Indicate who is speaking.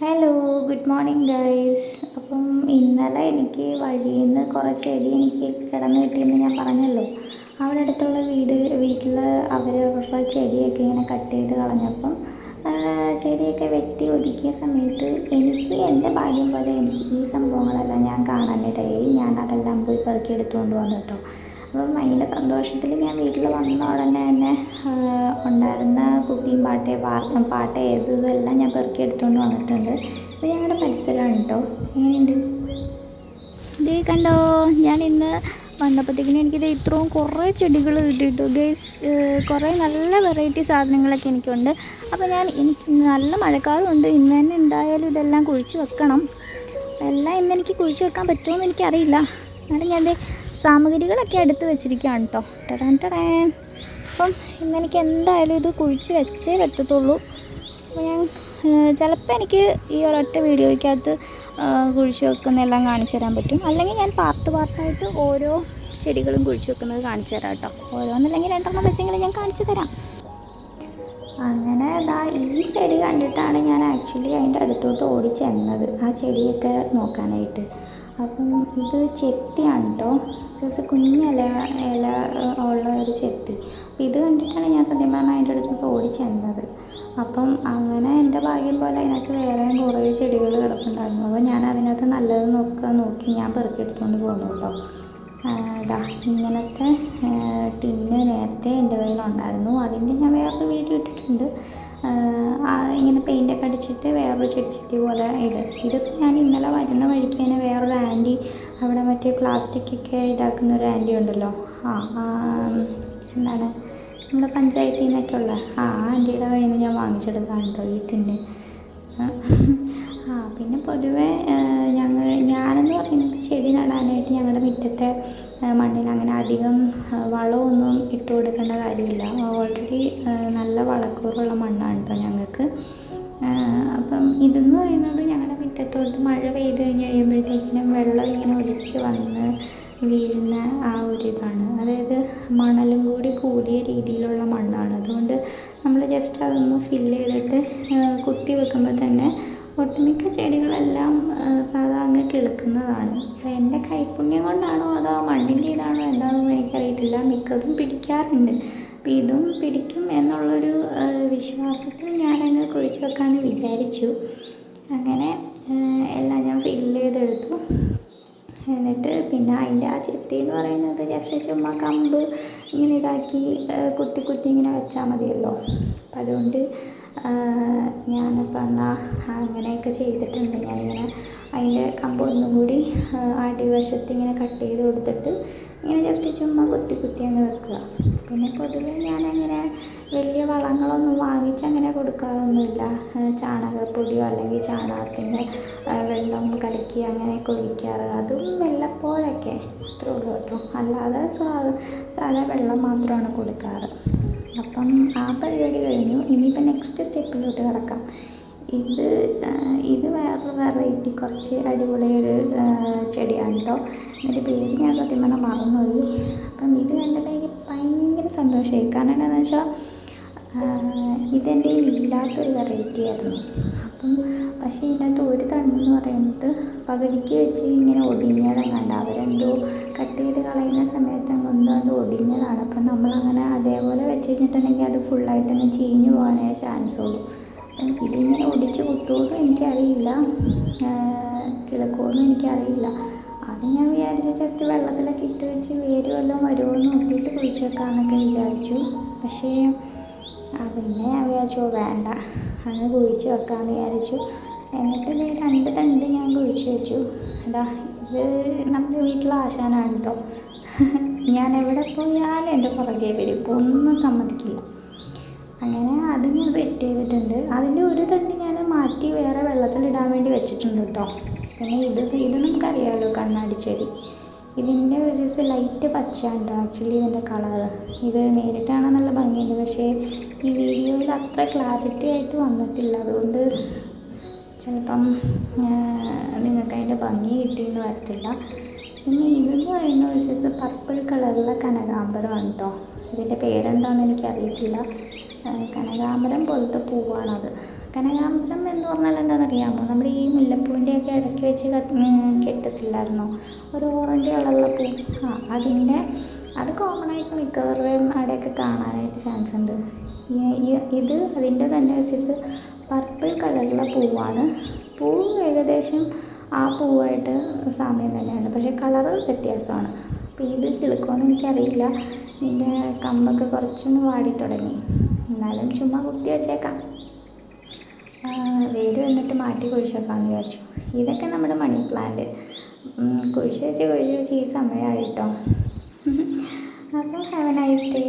Speaker 1: Hello, good morning guys. അപ്പം ഇന്നലെ എനിക്ക് വഴിയിൽ നിന്ന് കുറേ ചെടി എനിക്ക് കിടന്ന് കിട്ടിയെന്ന് ഞാൻ പറഞ്ഞല്ലോ. അവിടെ അടുത്തുള്ള വീട്ടിൽ അവരുടെ ചെടിയൊക്കെ ഇങ്ങനെ കട്ട് ചെയ്ത് കളഞ്ഞപ്പം ചെടിയൊക്കെ വെട്ടി ഒതുക്കിയ സമയത്ത് എനിക്ക് എൻ്റെ ഭാഗ്യം പോലെ എനിക്ക് ഈ സംഭവങ്ങളെല്ലാം ഞാൻ കാണാനിടയായി. ഞാൻ അതെല്ലാം പോയി പെറുക്കി എടുത്തുകൊണ്ട് വന്നു കേട്ടോ. അപ്പം ഭയങ്കര സന്തോഷത്തിൽ ഞാൻ വീട്ടിൽ വന്ന ഉടനെ തന്നെ ഉണ്ടായിരുന്ന കുപ്പിയും പാട്ട ഇതെല്ലാം ഞാൻ പെറുക്കി എടുത്തുകൊണ്ട് വന്നിട്ടുണ്ട്. ഇത് ഞങ്ങളുടെ പരിസരമാണ് കേട്ടോ. എങ്ങനെയുണ്ട് ഇത് കണ്ടോ? ഞാൻ ഇന്ന് വന്നപ്പോഴത്തേക്കിനും എനിക്കിത് ഇത്രയും കുറേ ചെടികൾ കിട്ടിയിട്ടു ഗൈസ്. കുറേ നല്ല വെറൈറ്റി സാധനങ്ങളൊക്കെ എനിക്കുണ്ട്. അപ്പോൾ എനിക്ക് നല്ല മഴക്കാലമുണ്ട്. ഇന്ന് തന്നെ എന്തായാലും ഇതെല്ലാം കുഴിച്ച് വെക്കണം. എല്ലാം ഇന്നെനിക്ക് കുഴിച്ച് വെക്കാൻ പറ്റുമോ എനിക്കറിയില്ല. എന്നാലും ഞാൻ സാമഗ്രികളൊക്കെ എടുത്ത് വെച്ചിരിക്കുകയാണ് കേട്ടോ. ടടാൻ. അപ്പം ഇന്നെനിക്ക് എന്തായാലും ഇത് കുഴിച്ച് വെച്ചേ പറ്റത്തുള്ളൂ. അപ്പോൾ ഞാൻ ചിലപ്പോൾ എനിക്ക് ഈ ഒരൊറ്റ വീഡിയോയ്ക്കകത്ത് കുഴിച്ച് വെക്കുന്നതെല്ലാം കാണിച്ചു തരാൻ പറ്റും. അല്ലെങ്കിൽ ഞാൻ പാർട്ടായിട്ട് ഓരോ ചെടികളും കുഴിച്ച് വെക്കുന്നത് കാണിച്ചു തരാം കേട്ടോ. ഓരോന്നല്ലെങ്കിൽ രണ്ടെണ്ണം വെച്ചെങ്കിലും ഞാൻ കാണിച്ചു തരാം. അങ്ങനെ ഈ ചെടി കണ്ടിട്ടാണ് ഞാൻ ആക്ച്വലി അതിൻ്റെ അടുത്തോട്ട് ഓടി ചെന്നത്, ആ ചെടിയൊക്കെ നോക്കാനായിട്ട്. അപ്പം ഇത് ചെത്തിയാണ് കേട്ടോ. ജസ്റ്റ് കുഞ്ഞില ഉള്ള ഒരു ചെത്തി. ഇത് കണ്ടിട്ടാണ് ഞാൻ സത്യം പറഞ്ഞാൽ അതിൻ്റെ അടുത്തോട്ട് ഓടി ചെന്നത്. അപ്പം അങ്ങനെ എൻ്റെ ഭാഗ്യം പോലെ അതിനകത്ത് വേറെയും കുറേ ചെടികൾ കിടപ്പുണ്ടായിരുന്നു. അപ്പോൾ ഞാൻ അതിനകത്ത് നല്ലത് നോക്കി ഞാൻ പെറുക്കിയെടുത്തുകൊണ്ട് പോകുന്നു കേട്ടോ. ഇങ്ങനത്തെ ടിന്ന് നേരത്തെ എൻ്റെ കയ്യിലുണ്ടായിരുന്നു. അതിൻ്റെ ഞാൻ വേറൊരു വീഡിയോ ഇട്ടിട്ടുണ്ട്. ഇങ്ങനെ പെയിൻ്റൊക്കെ അടിച്ചിട്ട് വേറൊരു ചെടി പോലെ ഇതൊക്കെ ഞാൻ ഇന്നലെ വരുന്ന വഴിക്ക് തന്നെ വേറൊരു ആൻറ്റി അവിടെ മറ്റേ പ്ലാസ്റ്റിക്കൊക്കെ ഇതാക്കുന്ന ഒരു ആൻറ്റി ഉണ്ടല്ലോ, എന്താണ് നമ്മുടെ പഞ്ചായത്തിൽ നിന്നൊക്കെ ഉള്ള ആൻറ്റിയുടെ കയ്യിൽ നിന്ന് ഞാൻ വാങ്ങിച്ചെടുക്കാൻ കേട്ടോ ഈ ടിന്ന്. പിന്നെ പൊതുവേ ഞാനെന്ന് പറയുന്നത് ചെടി നടാനായിട്ട് ഞങ്ങളുടെ മുറ്റത്തെ മണ്ണിൽ അങ്ങനെ അധികം വളമൊന്നും ഇട്ട് കൊടുക്കേണ്ട കാര്യമില്ല. ഓൾറെഡി നല്ല വളക്കൂറുള്ള മണ്ണാണ് കേട്ടോ ഞങ്ങൾക്ക്. അപ്പം ഇതെന്ന് പറയുന്നത് ഞങ്ങളുടെ മുറ്റത്തോട്ട് മഴ പെയ്ത് കഴിയുമ്പോഴത്തേക്കിനും വെള്ളം ഇങ്ങനെ ഒലിച്ച് വന്ന് വീഴുന്ന ആ ഒരിതാണ്. അതായത് മണലും കൂടിയ രീതിയിലുള്ള മണ്ണാണ്. അതുകൊണ്ട് നമ്മൾ ജസ്റ്റ് അതൊന്ന് ഫില്ല് ചെയ്തിട്ട് കുത്തി വെക്കുമ്പോൾ തന്നെ ഒട്ടുമിക്ക ചെടികളെല്ലാം അങ്ങ് കിളുക്കുന്നതാണ്. എൻ്റെ കൈപ്പുണ്യം കൊണ്ടാണോ അതോ മണ്ണിൻ്റെ ഇതാണോ എന്താണെന്ന് എനിക്കറിയത്തില്ല. മിക്കതും പിടിക്കാറുണ്ട്. അപ്പോൾ ഇതും പിടിക്കും എന്നുള്ളൊരു വിശ്വാസത്തിൽ ഞാനങ്ങ് കുഴിച്ച് വെക്കാമെന്ന് വിചാരിച്ചു. അങ്ങനെ എല്ലാം ഞാൻ ഫില്ല് ചെയ്തെടുത്തു. എന്നിട്ട് പിന്നെ അതിൻ്റെ ആ ചെത്തി എന്ന് പറയുന്നത് ജസ്റ്റ് ചുമ്മാ കമ്പ് ഇങ്ങനെ ഇതാക്കി കുത്തി ഇങ്ങനെ വെച്ചാൽ മതിയല്ലോ. അപ്പം അതുകൊണ്ട് ഞാനപ്പോൾ എന്നാൽ അങ്ങനെയൊക്കെ ചെയ്തിട്ടുണ്ട്. ഞാനിങ്ങനെ അതിൻ്റെ കമ്പ് ഒന്നും കൂടി അടിവശത്ത് ഇങ്ങനെ കട്ട് ചെയ്ത് കൊടുത്തിട്ട് ഇങ്ങനെ ജസ്റ്റ് ചുമ്മാ കുത്തി അങ്ങ് വെക്കുക. പിന്നെ പൊതുവെ ഞാനങ്ങനെ വലിയ വളങ്ങളൊന്നും വാങ്ങിച്ചങ്ങനെ കൊടുക്കാറൊന്നുമില്ല. ചാണകപ്പൊടിയോ അല്ലെങ്കിൽ ചാണകത്തിൻ്റെ വെള്ളം കലക്കി അങ്ങനെയൊക്കെ ഒഴിക്കാറ്, അതും വല്ലപ്പോഴൊക്കെ അത്രേ ഉള്ളൂ കേട്ടോ. അല്ലാതെ സാധാ വെള്ളം മാത്രമാണ് കൊടുക്കാറ്. അപ്പം ആ പരിപാടി കഴിഞ്ഞു. ഇനിയിപ്പോൾ നെക്സ്റ്റ് സ്റ്റെപ്പിലോട്ട് കിടക്കാം. ഇത് വേറൊരു വെറൈറ്റി കുറച്ച് അടിപൊളിയൊരു ചെടിയാണ് കേട്ടോ. ഇതിൻ്റെ പേര് ഞാൻ സത്യം പറഞ്ഞാൽ മറന്നുപോയി. അപ്പം ഇത് കണ്ടിട്ട് എനിക്ക് ഭയങ്കര സന്തോഷമായി. കാരണം എന്താണെന്ന് വെച്ചാൽ ഇതെൻ്റെ ഇല്ലാത്തൊരു വെറൈറ്റി ആയിരുന്നു. പക്ഷേ ഇതിനകത്ത് ഒരു തണ്ടെന്ന് പറയുന്നത് പകുതിക്ക് വെച്ച് ഇങ്ങനെ ഒടിഞ്ഞതെങ്ങാണ്ട് അവരെന്തോ കട്ട് ചെയ്ത് കളയുന്ന സമയത്ത് എന്തോ ഒടിഞ്ഞതാണ്. അപ്പം നമ്മളങ്ങനെ അതേപോലെ വെച്ച് കഴിഞ്ഞിട്ടുണ്ടെങ്കിൽ അത് ഫുള്ളായിട്ടങ്ങ് ചീഞ്ഞു പോകാനേ ചാൻസ് ഉള്ളൂ. ഇതിങ്ങനെ ഒടിച്ച് കുത്തുമെന്നും എനിക്കറിയില്ല, കിളക്കുമെന്നും എനിക്കറിയില്ല. അത് ഞാൻ വിചാരിച്ചു ജസ്റ്റ് വെള്ളത്തിലൊക്കെ ഇട്ട് വെച്ച് വേര് വല്ലതും വരുമോ എന്ന് നോക്കിയിട്ട് കുഴിച്ച് വെക്കാമെന്നൊക്കെ വിചാരിച്ചു. പക്ഷേ പിന്നെ ഞാൻ വിചാരിച്ചു വേണ്ട, അങ്ങ് കുഴിച്ച് വെക്കാമെന്ന് വിചാരിച്ചു. എന്നിട്ട് 2 തണ്ട് ഞാൻ കുഴിച്ച് വെച്ചു. ഇത് നമ്മുടെ വീട്ടിലെ ആശാനാണ് കേട്ടോ. ഞാൻ എവിടെ പോയാലും എൻ്റെ പുറകെ വരും, ഇപ്പോൾ ഒന്നും സമ്മതിക്കില്ല. അങ്ങനെ അത് ഞാൻ സെറ്റ് ചെയ്തിട്ടുണ്ട്. അതിൻ്റെ ഒരു തണ്ട് ഞാൻ മാറ്റി വേറെ വെള്ളത്തിലിടാൻ വേണ്ടി വെച്ചിട്ടുണ്ട് കേട്ടോ. പിന്നെ ഇത് നമുക്കറിയാമല്ലോ, കണ്ണാടി ചെടി. ഇതിൻ്റെ ഒരു ദിവസം ലൈറ്റ് പച്ചയുണ്ട് ആക്ച്വലി ഇതിൻ്റെ കളറ്. ഇത് നേരിട്ടാണ് നല്ല ഭംഗിയുണ്ട്, പക്ഷേ ഈ വീഡിയോയിൽ അത്ര ക്ലാരിറ്റി ആയിട്ട് വന്നിട്ടില്ല. അതുകൊണ്ട് ചിലപ്പം നിങ്ങൾക്ക് അതിൻ്റെ ഭംഗി കിട്ടിയെന്ന് വരത്തില്ല. പിന്നെ ഇതെന്ന് പറയുന്ന ഒരു സൈസ് പർപ്പിൾ കളറുള്ള കനകാമ്പരമാണ് കേട്ടോ. ഇതിൻ്റെ പേരെന്താണെന്ന് എനിക്കറിയത്തില്ല. കനകാമ്പരം പോലത്തെ പൂവാണത്. കനകാംബരം എന്ന് പറഞ്ഞാൽ എന്താണെന്നറിയാമോ? നമ്മുടെ ഈ മുല്ലപ്പൂവിൻ്റെയൊക്കെ ഇടയ്ക്ക് വെച്ച് കെട്ടത്തില്ലായിരുന്നോ ഒരു ഓറഞ്ച് കളറുള്ള പൂ? അതിൻ്റെ അത് കോമൺ ആയിട്ട് മിക്കവരുടെയും അവിടെയൊക്കെ കാണാനായിട്ട് ചാൻസ് ഉണ്ട്. ഇത് അതിൻ്റെ തന്നെ വെച്ചിട്ട് പർപ്പിൾ കളറുള്ള പൂവാണ്. പൂവ് ഏകദേശം ആ പൂവായിട്ട് സാമ്യം തന്നെയാണ്, പക്ഷേ കളറ് വ്യത്യാസമാണ്. അപ്പോൾ ഇത് കിളുക്കുമെന്ന് എനിക്കറിയില്ല. ഇതിൻ്റെ കമ്പൊക്കെ കുറച്ചൊന്ന് വാടി തുടങ്ങി, എന്നാലും ചുമ്മാ കുത്തി വെച്ചേക്കാം. വേര് വന്നിട്ട് മാറ്റി കുഴിച്ചേക്കാമെന്ന് വിചാരിച്ചു. ഇതൊക്കെ നമ്മുടെ മണി പ്ലാന്റ് കുഴിച്ച് വെച്ച് ഈ സമയമായിട്ടോ. അപ്പോൾ ഹാവ് എ നൈസ് ഡേ.